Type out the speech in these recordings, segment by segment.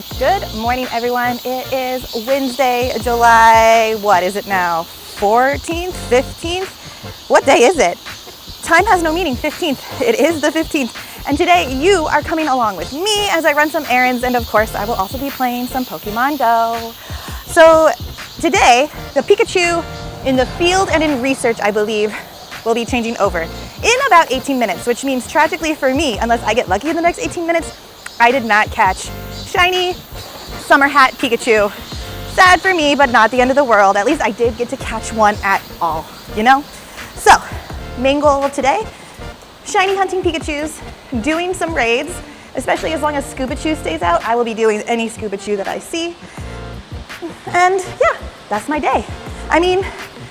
Good morning, everyone. It is Wednesday, July, what is it now? 14th, 15th? What day is it? Time has no meaning, 15th. It is the 15th. And today you are coming along with me as I run some errands, and of course I will also be playing some Pokemon Go. So today, the Pikachu in the field and in research, I believe, will be changing over in about 18 minutes, which means tragically for me, unless I get lucky in the next 18 minutes, I did not catch shiny summer hat Pikachu. Sad for me, but not the end of the world. At least I did get to catch one at all, you know? So, main goal of today, shiny hunting Pikachus, doing some raids, especially as long as Scuba stays out. I will be doing any Scuba that I see. And yeah, that's my day. I mean,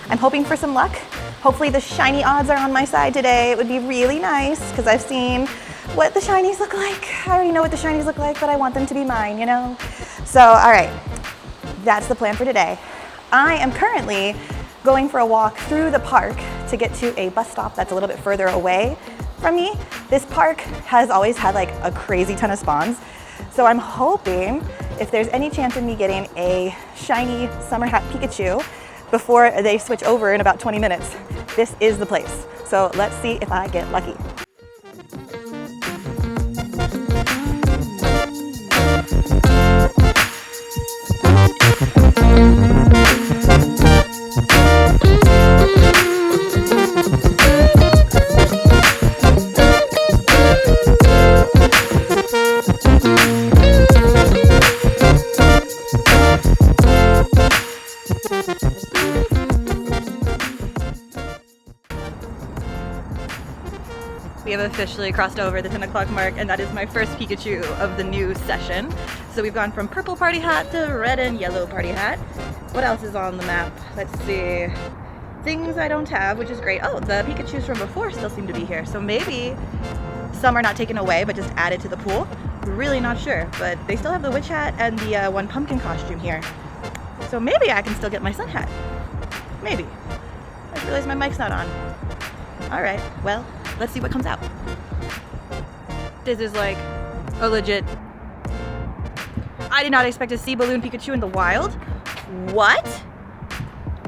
I'm hoping for some luck. Hopefully the shiny odds are on my side today. It would be really nice because I've seen what the shinies look like. I already know what the shinies look like, but I want them to be mine, you know? So, all right, that's the plan for today. I am currently going for a walk through the park to get to a bus stop that's a little bit further away from me. This park has always had like a crazy ton of spawns. So I'm hoping if there's any chance of me getting a shiny summer hat Pikachu before they switch over in about 20 minutes, this is the place. So let's see if I get lucky. We have officially crossed over the 10 o'clock mark, and that is my first Pikachu of the new session. So we've gone from purple party hat to red and yellow party hat. What else is on the map? Let's see. Things I don't have, which is great. Oh, the Pikachus from before still seem to be here. So maybe some are not taken away, but just added to the pool. Really not sure, but they still have the witch hat and the one pumpkin costume here. So maybe I can still get my sun hat. Maybe. I just realized my mic's not on. All right, well, let's see what comes out. This is like a legit... I did not expect to see Balloon Pikachu in the wild. What?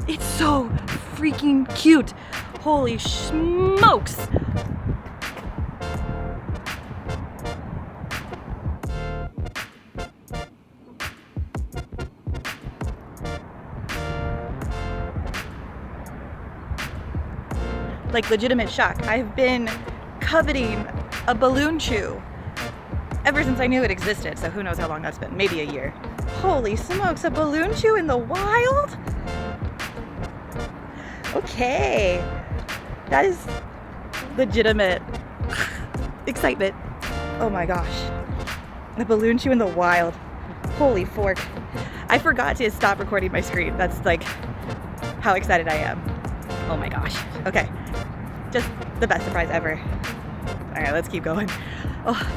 It's so freaking cute. Holy smokes. Like legitimate shock. I've been coveting a balloon chew ever since I knew it existed, so who knows how long that's been, maybe a year. Holy smokes, a balloon chew in the wild? Okay, that is legitimate excitement. Oh my gosh, a balloon chew in the wild. Holy fork. I forgot to stop recording my screen. That's like how excited I am. Oh my gosh, okay. Just the best surprise ever. All right, let's keep going. Oh.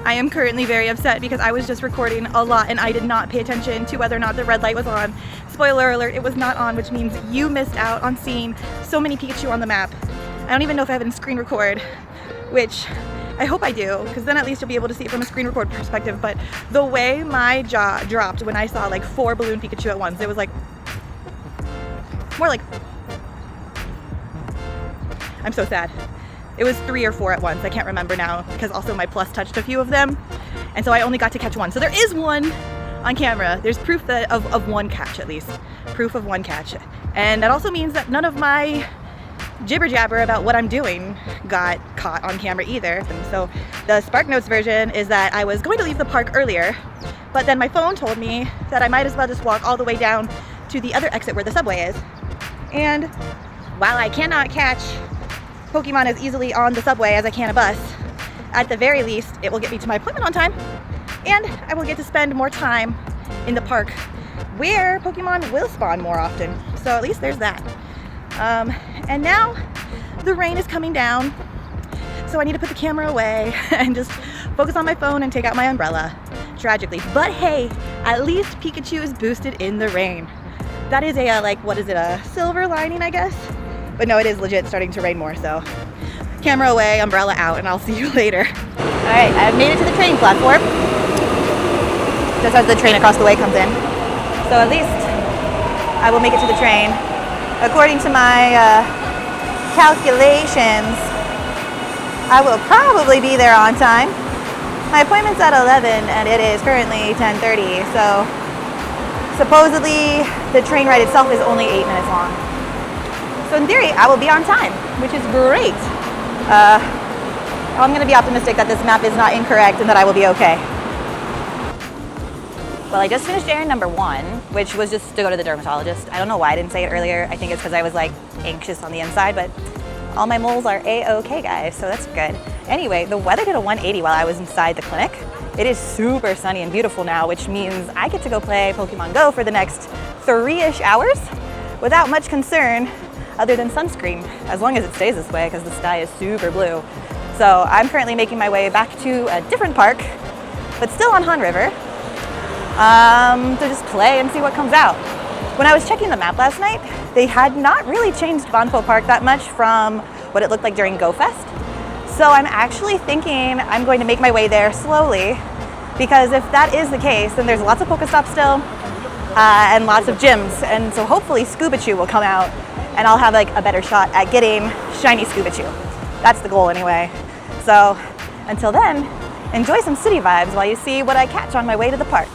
I am currently very upset because I was just recording a lot and I did not pay attention to whether or not the red light was on. Spoiler alert, it was not on, which means you missed out on seeing so many Pikachu on the map. I don't even know if I have it in screen record, which I hope I do, because then at least you'll be able to see it from a screen record perspective. But the way my jaw dropped when I saw like 4 balloon Pikachu at once, it was like, more like, I'm so sad. It was 3 or 4 at once, I can't remember now, because also my plus touched a few of them, and so I only got to catch one. So there is one on camera, there's proof that of one catch at least. Proof of one catch. And that also means that none of my jibber jabber about what I'm doing got caught on camera either. And so the Spark Notes version is that I was going to leave the park earlier, but then my phone told me that I might as well just walk all the way down to the other exit where the subway is. And while I cannot catch Pokemon as easily on the subway as I can a bus, at the very least, it will get me to my appointment on time, and I will get to spend more time in the park where Pokemon will spawn more often. So at least there's that. And now the rain is coming down, so I need to put the camera away and just focus on my phone and take out my umbrella, tragically. But hey, at least Pikachu is boosted in the rain. That is a, what is it, a silver lining, I guess? But no, it is legit starting to rain more, so camera away, umbrella out, and I'll see you later. All right, I've made it to the train platform, just as the train across the way comes in. So at least I will make it to the train. According to my calculations, I will probably be there on time. My appointment's at 11 and it is currently 10:30, so supposedly the train ride itself is only 8 minutes long. So in theory, I will be on time, which is great. I'm going to be optimistic that this map is not incorrect and that I will be okay. Well, I just finished errand number 1, which was just to go to the dermatologist. I don't know why I didn't say it earlier. I think it's because I was anxious on the inside, but all my moles are A-okay, guys, so that's good. Anyway, the weather did a 180 while I was inside the clinic. It is super sunny and beautiful now, which means I get to go play Pokemon GO for the next 3-ish hours without much concern other than sunscreen, as long as it stays this way because the sky is super blue. So I'm currently making my way back to a different park, but still on Han River, to just play and see what comes out. When I was checking the map last night, they had not really changed Banpo Park that much from what it looked like during Go Fest. So I'm actually thinking I'm going to make my way there slowly, because if that is the case, then there's lots of Pokestops still, and lots of gyms, and so hopefully Scuba will come out, and I'll have a better shot at getting shiny Scuba. That's the goal anyway. So until then, enjoy some city vibes while you see what I catch on my way to the park.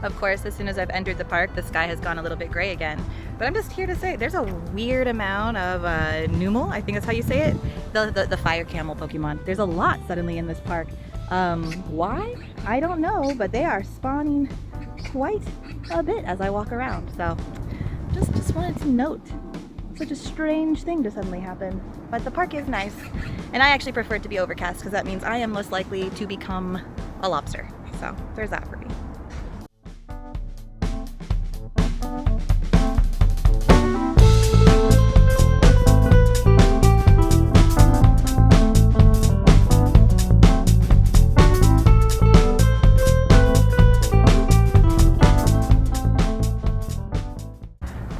Of course, as soon as I've entered the park, the sky has gone a little bit gray again. But I'm just here to say there's a weird amount of Numel, I think that's how you say it, the fire camel Pokemon. There's a lot suddenly in this park. Why? I don't know, but they are spawning quite a bit as I walk around. So just wanted to note such a strange thing to suddenly happen. But the park is nice, and I actually prefer it to be overcast because that means I am less likely to become a lobster. So there's that for me.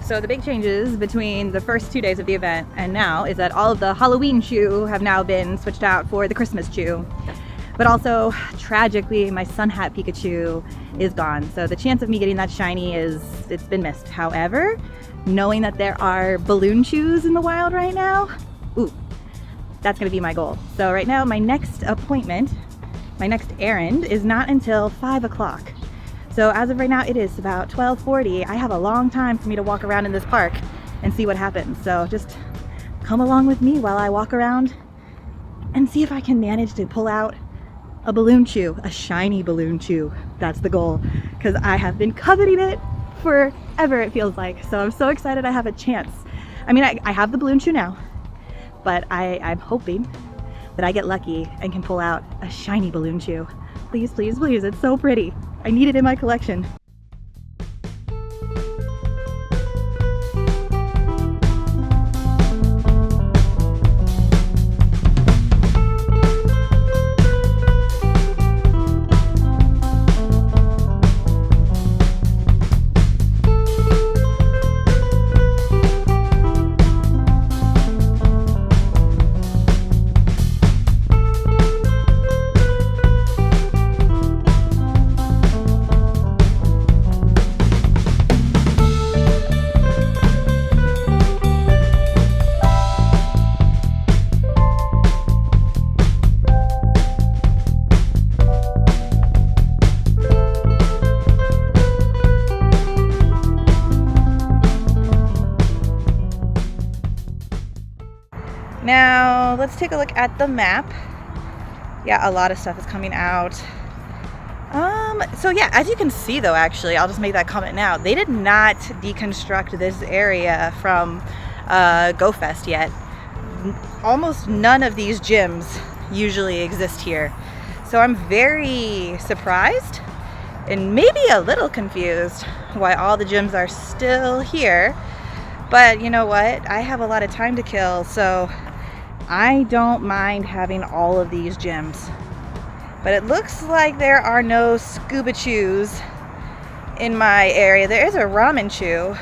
So the big changes between the first 2 days of the event and now is that all of the Halloween chew have now been switched out for the Christmas chew. But also, tragically, my Sun Hat Pikachu is gone. So the chance of me getting that shiny it's been missed. However, knowing that there are balloon chews in the wild right now, ooh, that's gonna be my goal. So right now, my next appointment, my next errand is not until 5 o'clock. So as of right now, it is about 12:40. I have a long time for me to walk around in this park and see what happens. So just come along with me while I walk around and see if I can manage to pull out a balloon chew, a shiny balloon chew. That's the goal, because I have been coveting it forever, it feels like. So I'm so excited I have a chance. I mean, I have the balloon chew now, but I'm hoping that I get lucky and can pull out a shiny balloon chew. Please, please, please, it's so pretty. I need it in my collection. Now, let's take a look at the map. Yeah, a lot of stuff is coming out. So yeah, as you can see though, actually, I'll just make that comment now. They did not deconstruct this area from Go Fest yet. Almost none of these gyms usually exist here. So I'm very surprised and maybe a little confused why all the gyms are still here. But you know what? I have a lot of time to kill, so I don't mind having all of these gyms. But it looks like there are no Scuba chews in my area. There is a ramen chew.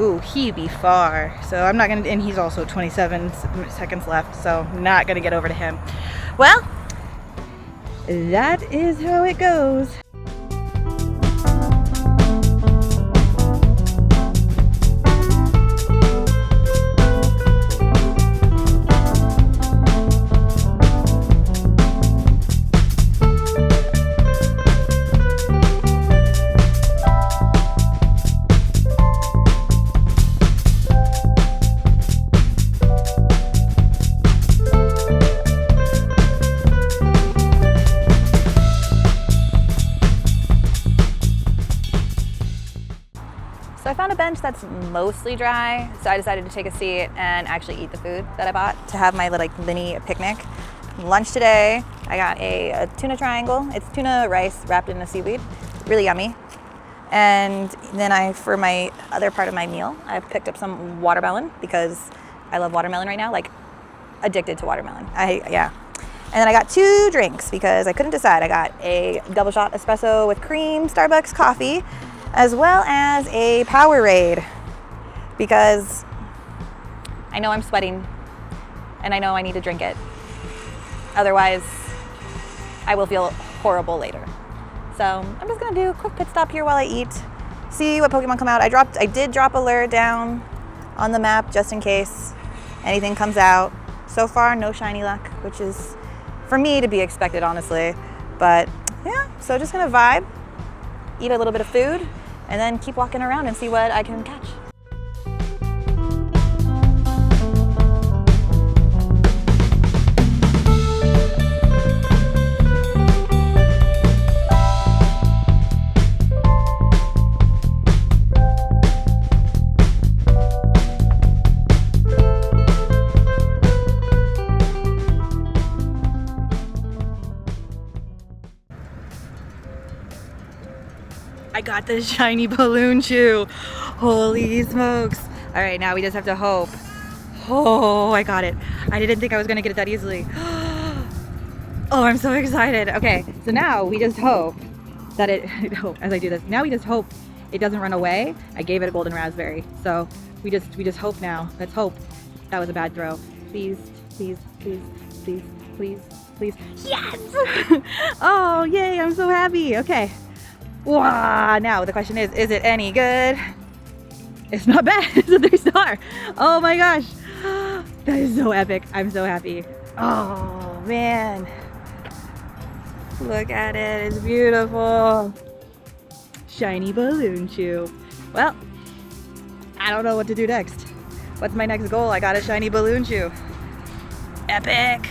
Ooh, he be far. So I'm not gonna, and he's also 27 seconds left, so not gonna get over to him. Well, that is how it goes. So I found a bench that's mostly dry, so I decided to take a seat and actually eat the food that I bought to have my like mini picnic. Lunch today, I got a tuna triangle. It's tuna rice wrapped in a seaweed, really yummy. And then for my other part of my meal, I picked up some watermelon because I love watermelon right now, like addicted to watermelon. Yeah. And then I got 2 drinks because I couldn't decide. I got a double shot espresso with cream Starbucks coffee, as well as a Powerade, because I know I'm sweating and I know I need to drink it. Otherwise, I will feel horrible later. So I'm just gonna do a quick pit stop here while I eat, see what Pokemon come out. I did drop a lure down on the map just in case anything comes out. So far, no shiny luck, which is for me to be expected, honestly. But yeah, so just gonna vibe, eat a little bit of food, and then keep walking around and see what I can catch. I got the shiny balloon chew. Holy smokes. All right, now we just have to hope. Oh, I got it. I didn't think I was gonna get it that easily. Oh, I'm so excited. Okay, so now we just hope that as I do this, now we just hope it doesn't run away. I gave it a golden raspberry. So we just hope now. Let's hope. That was a bad throw. Please, please, please, please, please, please. Yes! Oh, yay, I'm so happy. Okay. Wow, now the question is it any good? It's not bad. It's a 3-star. Oh my gosh. That is so epic. I'm so happy. Oh man. Look at it, it's beautiful. Shiny balloon chew. Well, I don't know what to do next. What's my next goal? I got a shiny balloon chew. Epic.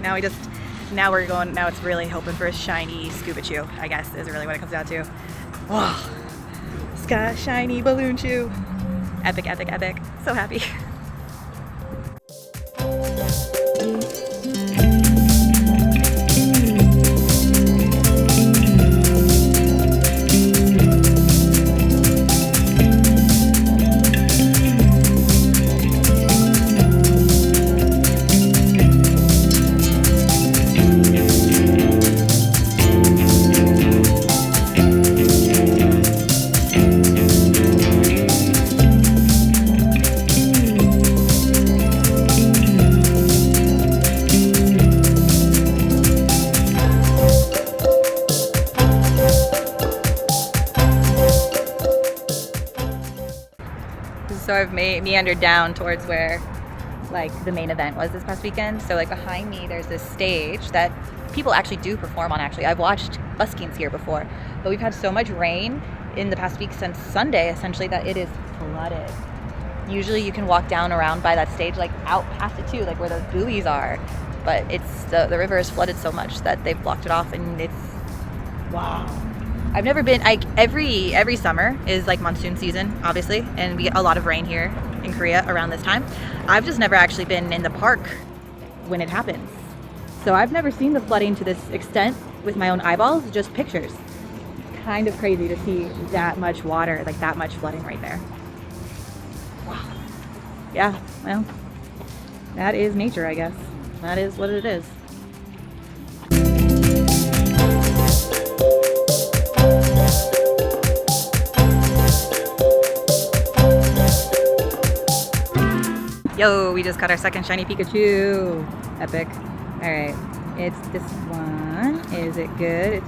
Now it's really hoping for a shiny scuba chew, I guess is really what it comes down to. Oh, it's got a shiny balloon chew. Epic, epic, epic. So happy. So I've meandered down towards where like the main event was this past weekend. So like behind me there's this stage that people actually do perform on. Actually, I've watched buskings here before, but we've had so much rain in the past week since Sunday essentially that it is flooded. Usually you can walk down around by that stage, like out past it too, like where those buoys are, but it's the river is flooded so much that they've blocked it off, and it's wow. I've never been, every summer is like monsoon season, obviously, and we get a lot of rain here in Korea around this time. I've just never actually been in the park when it happens. So I've never seen the flooding to this extent with my own eyeballs, just pictures. It's kind of crazy to see that much water, like that much flooding right there. Wow. Yeah, well, that is nature, I guess. That is what it is. Yo, we just got our second shiny Pikachu. Epic. All right, it's this one. Is it good?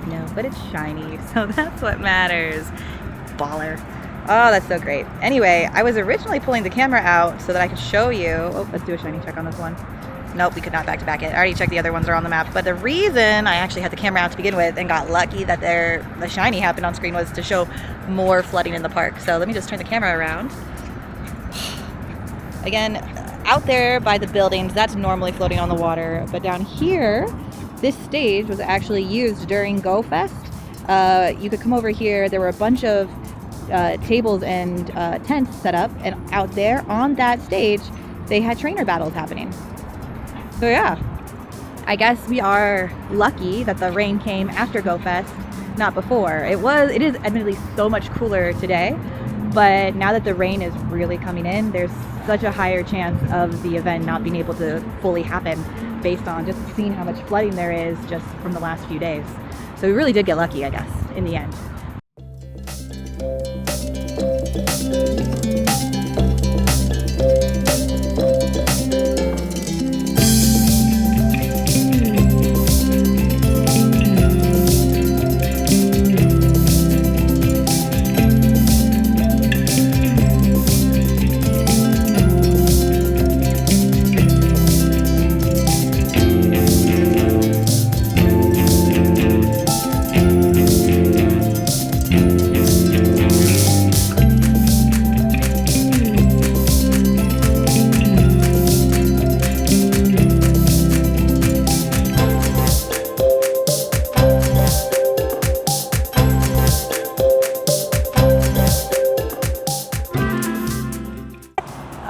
No, but it's shiny, so that's what matters. Baller. Oh, that's so great. Anyway, I was originally pulling the camera out so that I could show you. Oh, let's do a shiny check on this one. Nope, we could not back to back it. I already checked the other ones are on the map. But the reason I actually had the camera out to begin with and got lucky that the shiny happened on screen was to show more flooding in the park. So let me just turn the camera around. Again, out there by the buildings, that's normally floating on the water. But down here, this stage was actually used during Go Fest. You could come over here. There were a bunch of tables and tents set up. And out there on that stage, they had trainer battles happening. So yeah, I guess we are lucky that the rain came after Go Fest, not before. It is admittedly so much cooler today. But now that the rain is really coming in, there's such a higher chance of the event not being able to fully happen based on just seeing how much flooding there is just from the last few days. So we really did get lucky, I guess, in the end.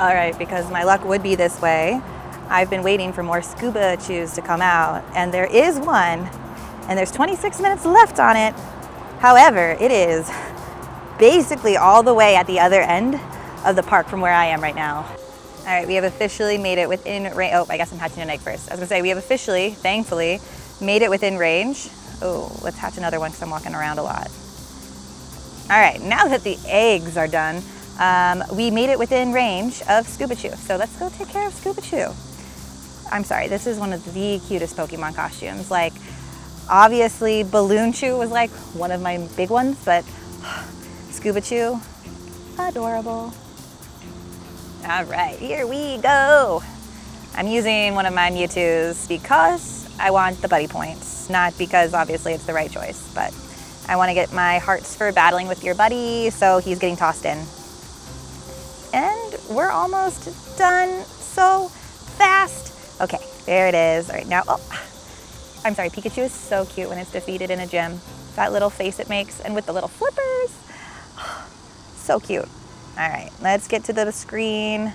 All right, because my luck would be this way, I've been waiting for more scuba chews to come out, and there is one, and there's 26 minutes left on it. However, it is basically all the way at the other end of the park from where I am right now. All right, we have officially made it within range. Oh, I guess I'm hatching an egg first. I was gonna say, we have officially, thankfully, made it within range. Oh, let's hatch another one because I'm walking around a lot. All right, now that the eggs are done, we made it within range of Scuba Chew. So let's go take care of Scuba Chew. I'm sorry, this is one of the cutest Pokemon costumes. Like, obviously Balloon Chew was like one of my big ones, but Scuba Chew, adorable. All right, here we go. I'm using one of my Mewtwo's because I want the buddy points, not because obviously it's the right choice, but I want to get my hearts for battling with your buddy, so he's getting tossed in. And we're almost done so fast. Okay, there it is. All right, now, oh, I'm sorry, Pikachu is so cute when it's defeated in a gym. That little face it makes, and with the little flippers. So cute. All right, let's get to the screen.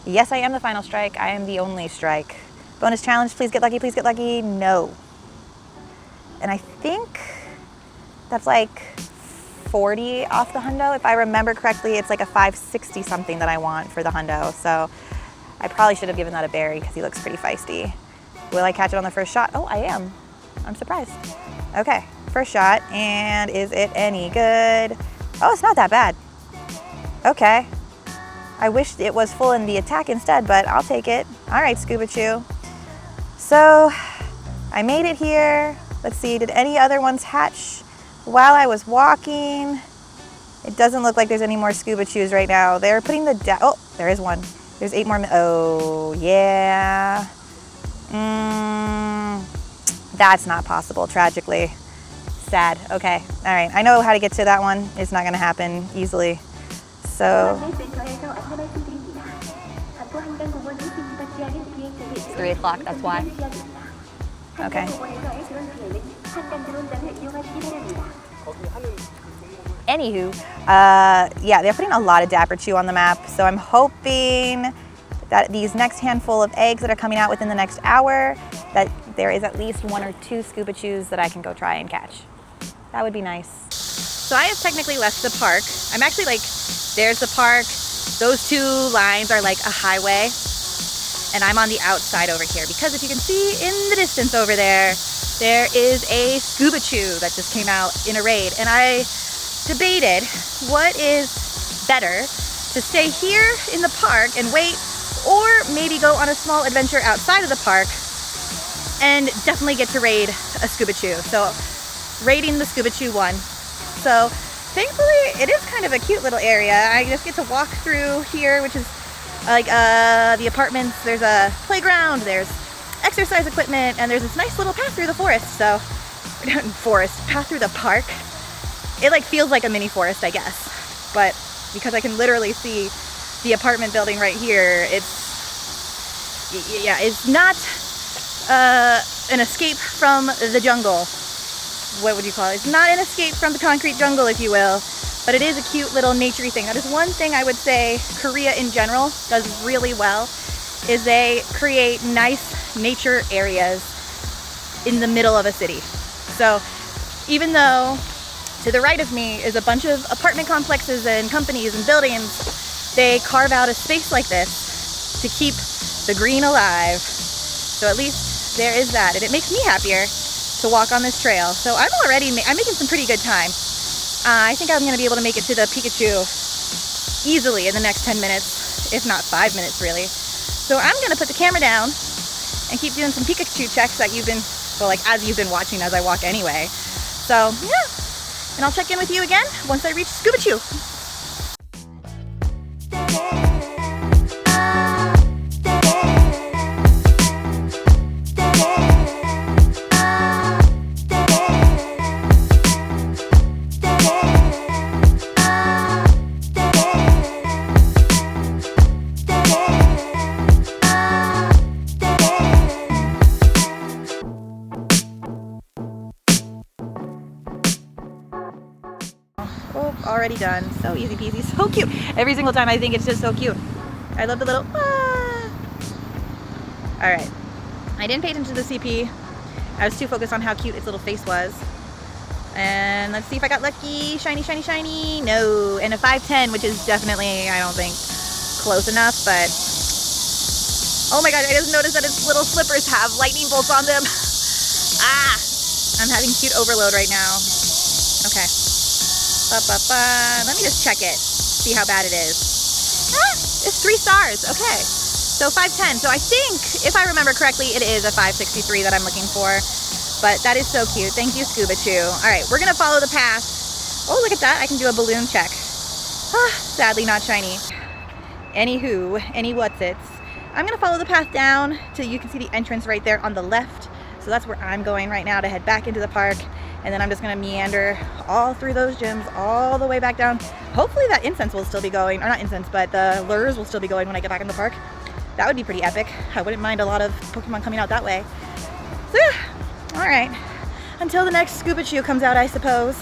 Yes, I am the final strike. I am the only strike. Bonus challenge, please get lucky, please get lucky. No. And I think that's like 40 off the hundo. If I remember correctly, it's like a 560 something that I want for the hundo. So I probably should have given that a berry because he looks pretty feisty. Will I catch it on the first shot? Oh, I am. I'm surprised. Okay, first shot. And is it any good? Oh, it's not that bad. Okay. I wish it was full in the attack instead, but I'll take it. All right, Scuba Chew. So I made it here. Let's see, did any other ones hatch while I was walking? It doesn't look like there's any more Scuba Chews right now. They're putting the, oh, there is one. There's 8 more, oh, yeah. That's not possible, tragically. Sad, okay, all right. I know how to get to that one. It's not gonna happen easily. So. It's 3 o'clock, that's why. Okay. Anywho, yeah, they're putting a lot of Dapper Chew on the map, so I'm hoping that these next handful of eggs that are coming out within the next hour, that there is at least 1 or 2 Scuba Chews that I can go try and catch. That would be nice. So I have technically left the park. I'm actually like, there's the park. Those 2 lines are like a highway. And I'm on the outside over here because if you can see in the distance over there, there is a Scuba Chew that just came out in a raid. And I debated what is better, to stay here in the park and wait, or maybe go on a small adventure outside of the park and definitely get to raid a Scuba Chew. So raiding the Scuba Chew won. So thankfully it is kind of a cute little area. I just get to walk through here, which is like the apartments. There's a playground, there's exercise equipment, and there's this nice little path through the forest. So, path through the park. It like feels like a mini forest, I guess. But because I can literally see the apartment building right here, it's not an escape from the jungle. What would you call it? It's not an escape from the concrete jungle, if you will. But it is a cute little naturey thing. That is one thing I would say Korea in general does really well, is they create nice nature areas in the middle of a city. So even though to the right of me is a bunch of apartment complexes and companies and buildings, they carve out a space like this to keep the green alive. So at least there is that, and it makes me happier to walk on this trail. So I'm making some pretty good time. I think I'm going to be able to make it to the Pikachu easily in the next 10 minutes, if not 5 minutes really. So I'm going to put the camera down and keep doing some Pikachu checks that you've been, well, like as you've been watching as I walk anyway. So yeah, and I'll check in with you again once I reach Scuba Chew. Oh, already done. So easy peasy, so cute. Every single time I think it's just so cute. I love the little, All right, I didn't pay attention to the CP. I was too focused on how cute its little face was. And let's see if I got lucky. Shiny, shiny, shiny. No, and a 510, which is definitely, I don't think, close enough, but oh my god, I just noticed that its little slippers have lightning bolts on them. I'm having cute overload right now. Okay. Let me just check it, see how bad it is. It's 3 stars, okay. So 510, so I think, if I remember correctly, it is a 563 that I'm looking for. But that is so cute, thank you Scuba Chew. All right, we're gonna follow the path. Oh, look at that, I can do a balloon check. Sadly not shiny. Anywho, any what's-its. I'm gonna follow the path down till you can see the entrance right there on the left. So that's where I'm going right now to head back into the park. And then I'm just gonna meander all through those gyms, all the way back down. Hopefully that incense will still be going, or not incense, but the lures will still be going when I get back in the park. That would be pretty epic. I wouldn't mind a lot of Pokemon coming out that way. So yeah, all right. Until the next Scuba Chew comes out, I suppose.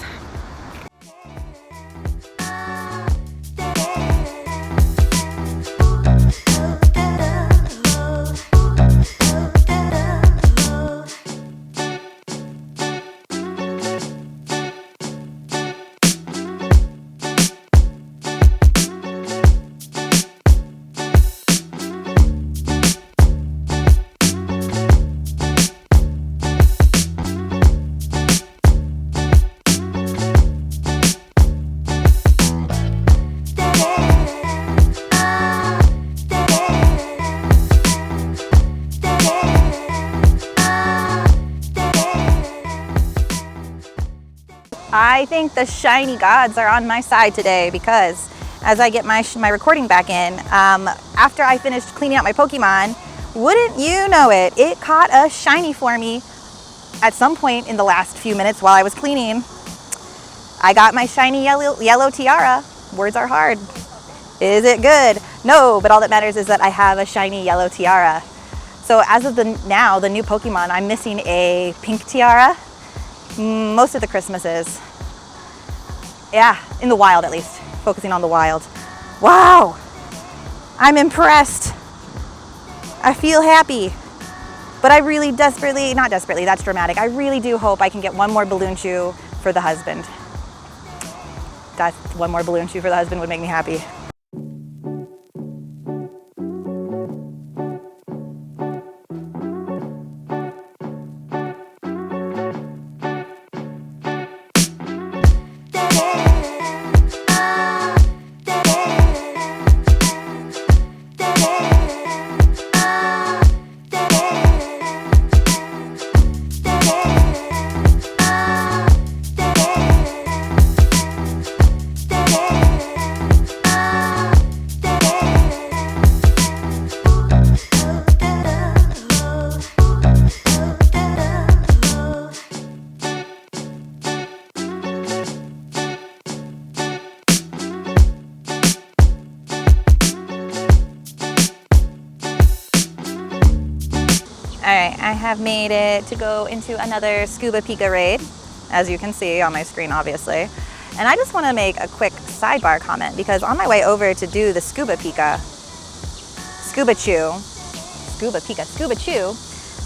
I think the shiny gods are on my side today because as I get my recording back in, after I finished cleaning out my Pokemon, wouldn't you know it, it caught a shiny for me at some point in the last few minutes while I was cleaning. I got my shiny yellow tiara. Words are hard. Is it good? No, but all that matters is that I have a shiny yellow tiara. So as of the new Pokemon, I'm missing a pink tiara. Most of the Christmases. Yeah, in the wild at least, focusing on the wild. Wow, I'm impressed. I feel happy, but I really desperately, not desperately, that's dramatic. I really do hope I can get one more balloon chew for the husband. That one more balloon chew for the husband would make me happy. Alright, I have made it to go into another Scuba Pika raid, as you can see on my screen obviously. And I just want to make a quick sidebar comment because on my way over to do the Scuba Chew,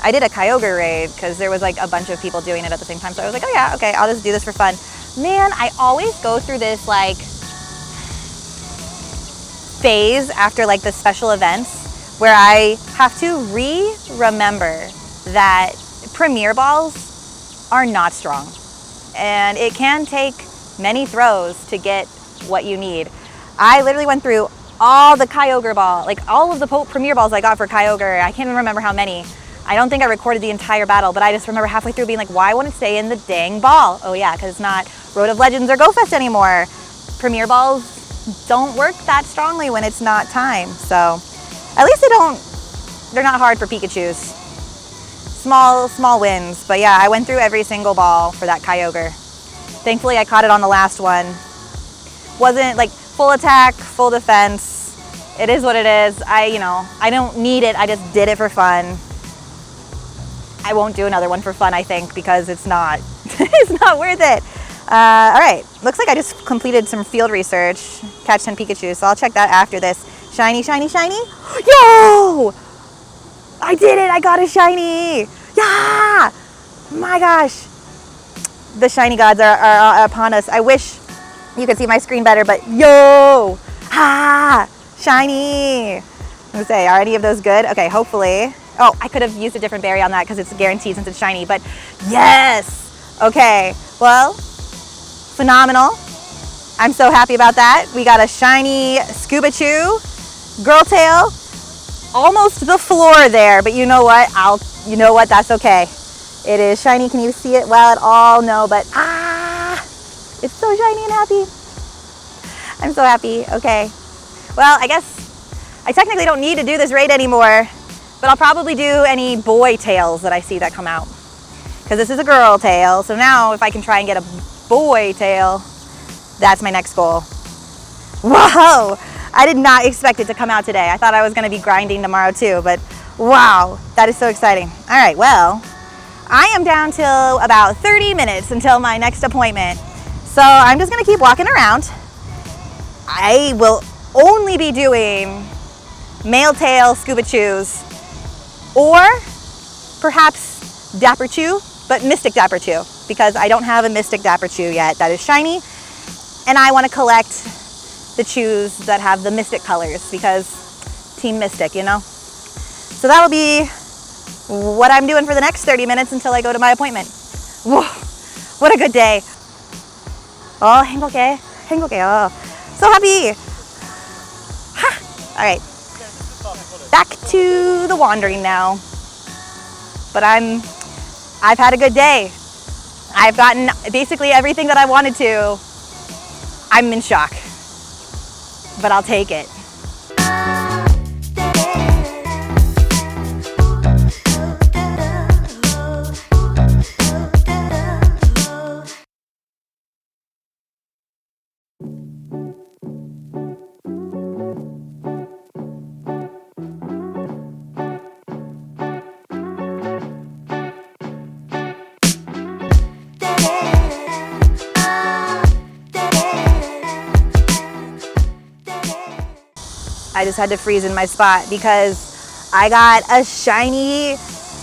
I did a Kyogre raid because there was like a bunch of people doing it at the same time. So I was like, oh yeah, okay, I'll just do this for fun. Man, I always go through this like phase after like the special events where I have to remember that Premier Balls are not strong. And it can take many throws to get what you need. I literally went through all the Kyogre ball, like all of the Premier Balls I got for Kyogre. I can't even remember how many. I don't think I recorded the entire battle, but I just remember halfway through being like, why won't it stay in the dang ball? Oh yeah, because it's not Road of Legends or Go Fest anymore. Premier Balls don't work that strongly when it's not time. So at least they're not hard for Pikachus. Small wins, but yeah, I went through every single ball for that Kyogre. Thankfully, I caught it on the last one. Wasn't like full attack, full defense. It is what it is. I don't need it. I just did it for fun. I won't do another one for fun, I think, because it's not, it's not worth it. All right, looks like I just completed some field research, catch 10 Pikachu, so I'll check that after this. Shiny, shiny, shiny. Yo! I did it, I got a shiny. Yeah! My gosh. The shiny gods are upon us. I wish you could see my screen better, but yo! Ha! Shiny. Let me say, are any of those good? Okay, hopefully. Oh, I could have used a different berry on that because it's guaranteed since it's shiny, but yes! Okay, well, phenomenal. I'm so happy about that. We got a shiny Scuba Chew, Girl Tail, almost the floor there, but you know what? That's okay. It is shiny. Can you see it well at all? No, but it's so shiny and happy. I'm so happy. Okay. Well, I guess I technically don't need to do this raid anymore, but I'll probably do any boy tails that I see that come out. Because this is a girl tail, so now if I can try and get a boy tail, that's my next goal. Whoa! I did not expect it to come out today. I thought I was going to be grinding tomorrow too, but wow, that is so exciting. All right, well, I am down till about 30 minutes until my next appointment. So I'm just going to keep walking around. I will only be doing male tail scuba chews, or perhaps dapper chew, but mystic dapper chew, because I don't have a mystic dapper chew yet that is shiny, and I want to collect the chews that have the mystic colors, because team mystic, you know. So that'll be what I'm doing for the next 30 minutes until I go to my appointment. Whoa, what a good day. Oh, 행복해, 행복해. Oh, so happy. Ha. All right, back to the wandering now. But I've had a good day. I've gotten basically everything that I wanted to. I'm in shock, but I'll take it. I just had to freeze in my spot because I got a shiny.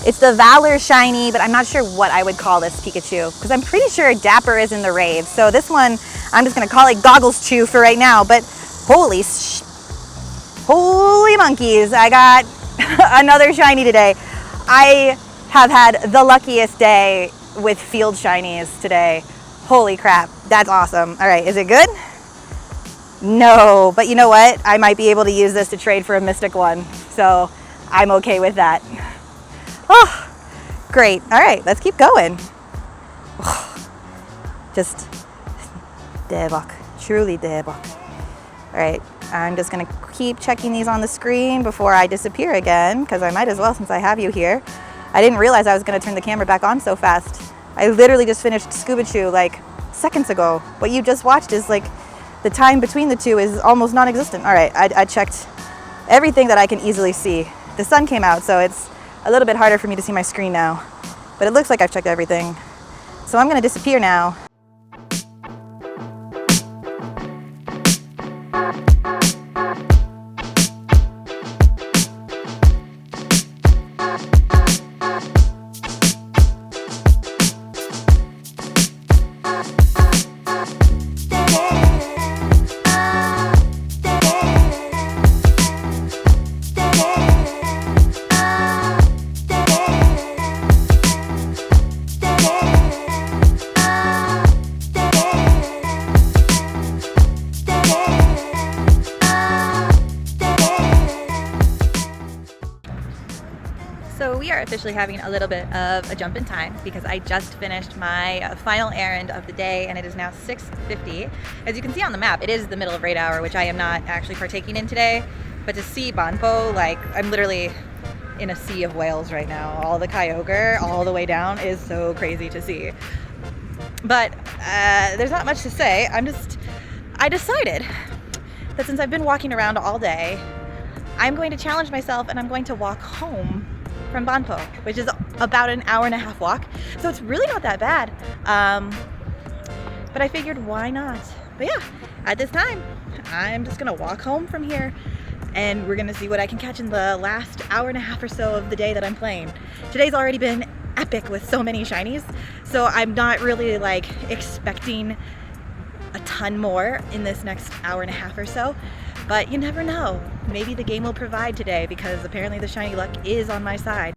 It's the Valor shiny, but I'm not sure what I would call this Pikachu because I'm pretty sure Dapper is in the raid. So this one, I'm just gonna call it Goggles Chew for right now, but holy monkeys, I got another shiny today. I have had the luckiest day with field shinies today. Holy crap, that's awesome. All right, is it good? No, but you know what? I might be able to use this to trade for a mystic one, so I'm okay with that. Oh, great. All right, let's keep going. Oh, just 대박, truly 대박. All right, I'm just gonna keep checking these on the screen before I disappear again, because I might as well since I have you here. I didn't realize I was gonna turn the camera back on so fast. I literally just finished Scuba Chew like seconds ago. What you just watched is like, the time between the two is almost non-existent. All right, I checked everything that I can easily see. The sun came out, so it's a little bit harder for me to see my screen now, but it looks like I've checked everything. So I'm gonna disappear now. So we are officially having a little bit of a jump in time because I just finished my final errand of the day and it is now 6:50. As you can see on the map, it is the middle of raid hour, which I am not actually partaking in today. But to see Banpo, like I'm literally in a sea of whales right now. All the Kyogre all the way down is so crazy to see. But there's not much to say. I decided that since I've been walking around all day, I'm going to challenge myself and I'm going to walk home from Banpo, which is about an hour-and-a-half walk. So it's really not that bad. But I figured, why not? But yeah, at this time, I'm just gonna walk home from here and we're gonna see what I can catch in the last hour-and-a-half or so of the day that I'm playing. Today's already been epic with so many shinies, so I'm not really like expecting a ton more in this next hour-and-a-half or so. But you never know. Maybe the game will provide today because apparently the shiny luck is on my side.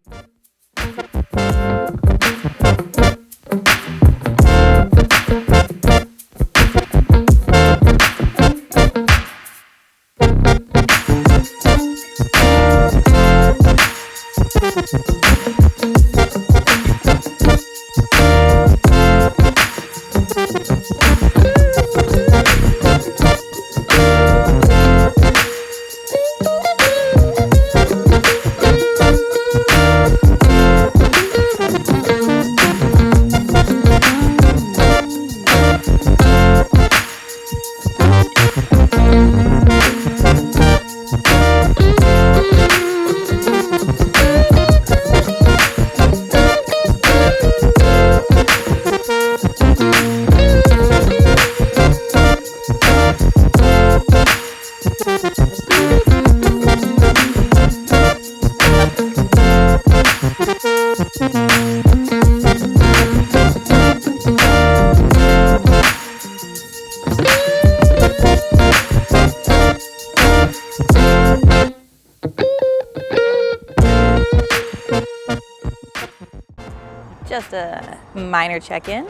minor check-in.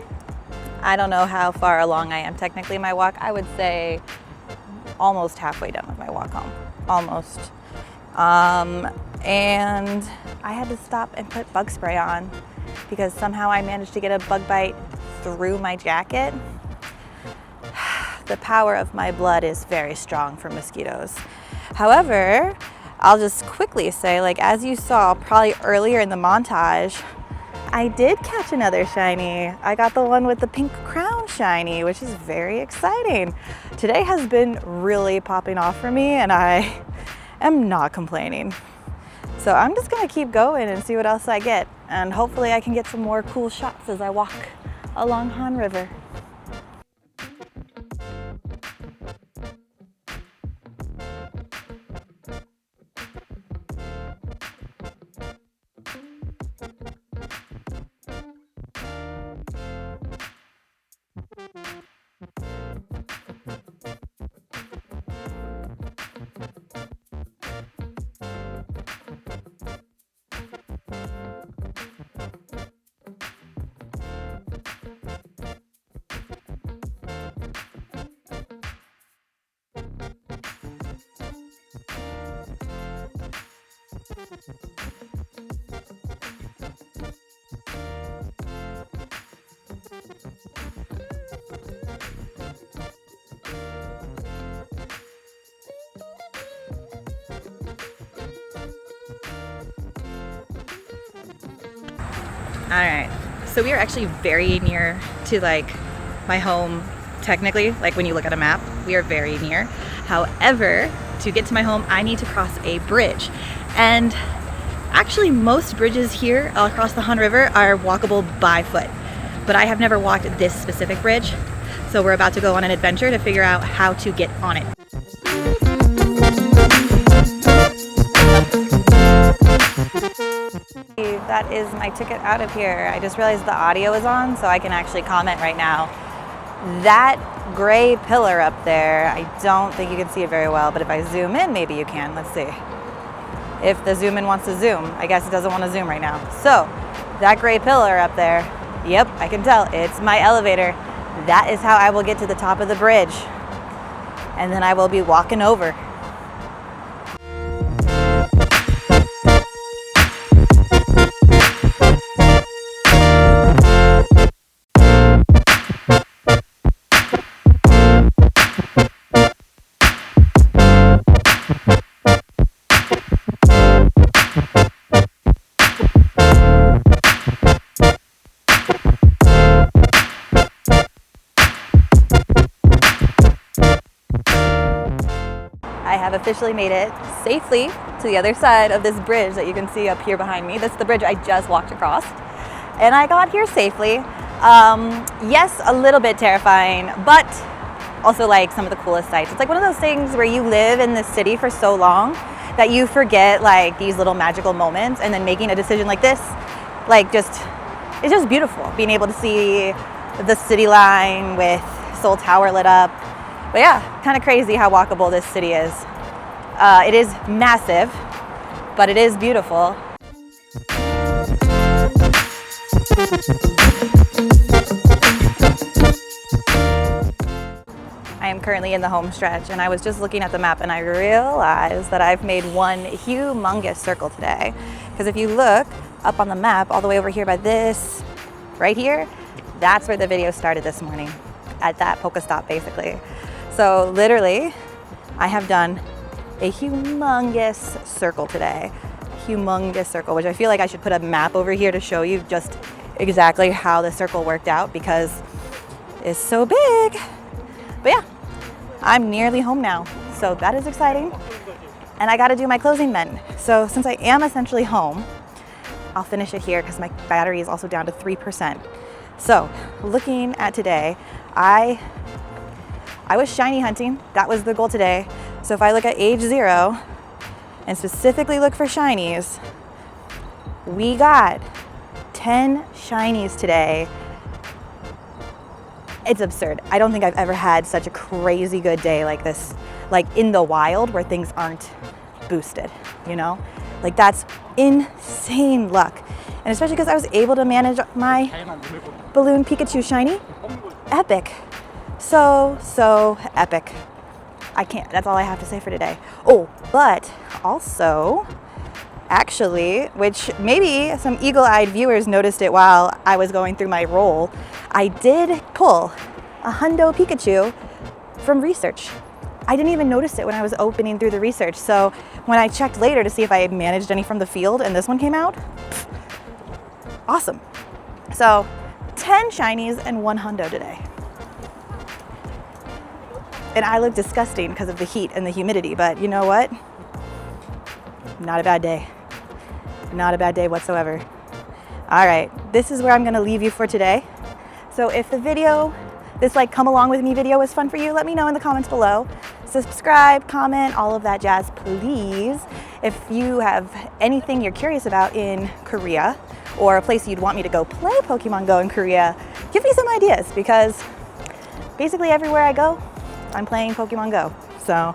I don't know how far along I am technically in my walk. I would say almost halfway done with my walk home, almost. And I had to stop and put bug spray on because somehow I managed to get a bug bite through my jacket. The power of my blood is very strong for mosquitoes. However, I'll just quickly say, like, as you saw probably earlier in the montage, I did catch another shiny. I got the one with the pink crown shiny, which is very exciting. Today has been really popping off for me and I am not complaining. So I'm just gonna keep going and see what else I get. And hopefully I can get some more cool shots as I walk along Han River. All right, so we are actually very near to like my home technically, like when you look at a map, we are very near. However, to get to my home, I need to cross a bridge. And actually most bridges here across the Han River are walkable by foot, but I have never walked this specific bridge. So we're about to go on an adventure to figure out how to get on it. That is my ticket out of here. I just realized the audio is on, so I can actually comment right now. That gray pillar up there, I don't think you can see it very well, but if I zoom in, maybe you can. Let's see. If the zoom in wants to zoom, I guess it doesn't want to zoom right now. So that gray pillar up there, yep, I can tell, it's my elevator. That is how I will get to the top of the bridge. And then I will be walking over. I have officially made it safely to the other side of this bridge that you can see up here behind me. That's the bridge I just walked across. And I got here safely. Yes, a little bit terrifying, but also like some of the coolest sights. It's like one of those things where you live in this city for so long that you forget like these little magical moments, and then making a decision like this, like it's just beautiful. Being able to see the city line with Seoul Tower lit up. But yeah, kind of crazy how walkable this city is. It is massive, but it is beautiful. I am currently in the home stretch, and I was just looking at the map and I realized that I've made one humongous circle today. Because if you look up on the map, all the way over here by this, right here, that's where the video started this morning, at that Pokestop basically. So literally, I have done a humongous circle today. Humongous circle, which I feel like I should put a map over here to show you just exactly how the circle worked out because it's so big. But yeah, I'm nearly home now. So that is exciting. And I gotta do my closing then. So since I am essentially home, I'll finish it here because my battery is also down to 3%. So looking at today, I was shiny hunting. That was the goal today. So if I look at age 0 and specifically look for shinies, we got 10 shinies today. It's absurd. I don't think I've ever had such a crazy good day like this, like in the wild where things aren't boosted, you know? Like that's insane luck. And especially because I was able to manage my balloon Pikachu shiny. Epic. So epic. I can't, that's all I have to say for today. Oh, but also, actually, which maybe some eagle-eyed viewers noticed it while I was going through my roll, I did pull a hundo Pikachu from research. I didn't even notice it when I was opening through the research. So when I checked later to see if I had managed any from the field and this one came out, awesome. So 10 shinies and 1 hundo today. And I look disgusting because of the heat and the humidity, but you know what? Not a bad day. Not a bad day whatsoever. All right, this is where I'm gonna leave you for today. So if the video, this like come along with me video was fun for you, let me know in the comments below. Subscribe, comment, all of that jazz, please. If you have anything you're curious about in Korea or a place you'd want me to go play Pokemon Go in Korea, give me some ideas because basically everywhere I go, I'm playing Pokemon Go. So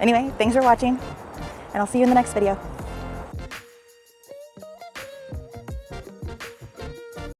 anyway, thanks for watching and I'll see you in the next video.